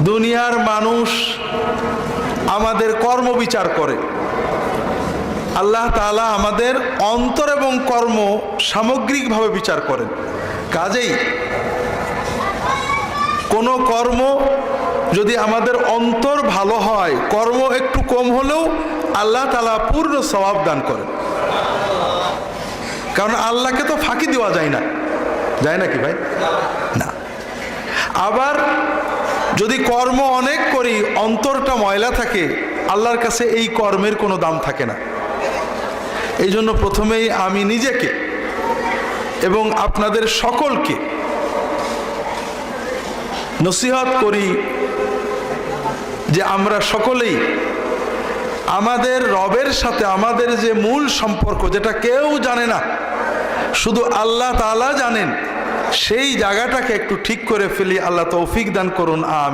দুনিয়ার মানুষ আমাদের কর্ম বিচার করে, আল্লাহ তাআলা আমাদের অন্তর এবং কর্ম সামগ্রিকভাবে বিচার করেন। কাজেই কোনো কর্ম যদি আমাদের অন্তর ভালো হয়, কর্ম একটু কম হলেও আল্লাহ তাআলা পূর্ণ সওয়াব দান করেন। কারণ আল্লাহকে তো ফাঁকি দেওয়া যায় না, যায় নাকি ভাই? না। আবার যদি কর্ম অনেক করি, অন্তরটা ময়লা থাকে, আল্লাহর কাছে এই কর্মের কোনো দাম থাকে না। এই জন্য প্রথমেই আমি নিজেকে এবং আপনাদের সকলকে নসিহত করি যে আমরা সকলেই আমাদের রবের সাথে আমাদের যে মূল সম্পর্ক, যেটা কেউ জানে না, শুধু আল্লাহ তাআলা জানেন, সেই জায়গাটাকে একটু ঠিক করে ফেলি। আল্লাহ তৌফিক দান করুন। আমিন।